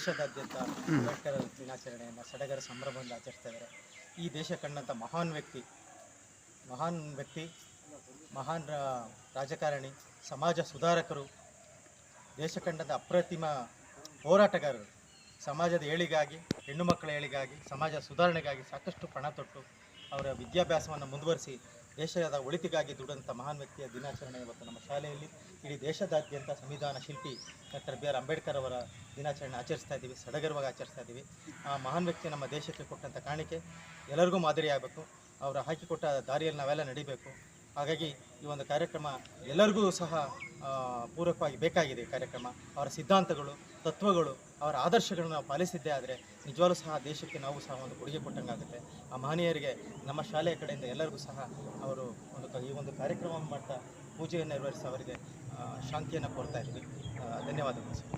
ದೇಶದಾದ್ಯಂತ ಅಂಬೇಡ್ಕರ್ ದಿನಾಚರಣೆಯನ್ನು ಸಡಗರ ಸಂಭ್ರಮದಿಂದ ಆಚರಿಸ್ತಾ ಇದ್ದಾರೆ. ಈ ದೇಶ ಕಂಡಂಥ ಮಹಾನ್ ವ್ಯಕ್ತಿ, ಮಹಾನ್ ರಾಜಕಾರಣಿ, ಸಮಾಜ ಸುಧಾರಕರು, ದೇಶ ಕಂಡಂಥ ಅಪ್ರತಿಮ ಹೋರಾಟಗಾರರು, ಸಮಾಜದ ಏಳಿಗಾಗಿ, ಹೆಣ್ಣು ಮಕ್ಕಳ ಏಳಿಗಾಗಿ, ಸಮಾಜ ಸುಧಾರಣೆಗಾಗಿ ಸಾಕಷ್ಟು ಪಣ ತೊಟ್ಟು ಅವರ ವಿದ್ಯಾಭ್ಯಾಸವನ್ನು ಮುಂದುವರಿಸಿ ದೇಶದ ಒಳಿತಿಗಾಗಿ ದುಡಿದಂಥ ಮಹಾನ್ ವ್ಯಕ್ತಿಯ ದಿನಾಚರಣೆ ಇವತ್ತು ನಮ್ಮ ಶಾಲೆಯಲ್ಲಿ ಇಡೀ ದೇಶದಾದ್ಯಂತ ಸಂವಿಧಾನ ಶಿಲ್ಪಿ ಡಾಕ್ಟರ್ ಬಿ ಆರ್ ಅಂಬೇಡ್ಕರ್ ಅವರ ದಿನಾಚರಣೆ ಆಚರಿಸ್ತಾ ಇದ್ದೀವಿ, ಸಡಗರವಾಗಿ ಆಚರಿಸ್ತಾ ಇದ್ದೀವಿ. ಆ ಮಹಾನ್ ವ್ಯಕ್ತಿ ನಮ್ಮ ದೇಶಕ್ಕೆ ಕೊಟ್ಟಂಥ ಕಾಣಿಕೆ ಎಲ್ಲರಿಗೂ ಮಾದರಿಯಾಗಬೇಕು. ಅವರು ಹಾಕಿಕೊಟ್ಟ ದಾರಿಯಲ್ಲಿ ನಾವೆಲ್ಲ ನಡಿಬೇಕು. ಹಾಗಾಗಿ ಈ ಒಂದು ಕಾರ್ಯಕ್ರಮ ಎಲ್ಲರಿಗೂ ಸಹ ಪೂರಕವಾಗಿ ಬೇಕಾಗಿದೆ. ಕಾರ್ಯಕ್ರಮ ಅವರ ಸಿದ್ಧಾಂತಗಳು, ತತ್ವಗಳು, ಅವರ ಆದರ್ಶಗಳನ್ನು ನಾವು ಪಾಲಿಸಿದ್ದೇ ಆದರೆ ನಿಜವಾಗ್ಲೂ ಸಹ ದೇಶಕ್ಕೆ ನಾವು ಸಹ ಒಂದು ಕೊಡುಗೆ ಕೊಟ್ಟಂಗಾಗುತ್ತೆ. ಆ ಮಹನೀಯರಿಗೆ ನಮ್ಮ ಶಾಲೆಯ ಕಡೆಯಿಂದ ಎಲ್ಲರಿಗೂ ಸಹ ಅವರು ಈ ಒಂದು ಕಾರ್ಯಕ್ರಮ ಮಾಡ್ತಾ ಪೂಜೆಯನ್ನು ನೆರವೇರಿಸಿ ಅವರಿಗೆ ಶಾಂತಿಯನ್ನು ಕೋರ್ತಾ ಇದ್ದೀವಿ. ಧನ್ಯವಾದಗಳು ಸರ್.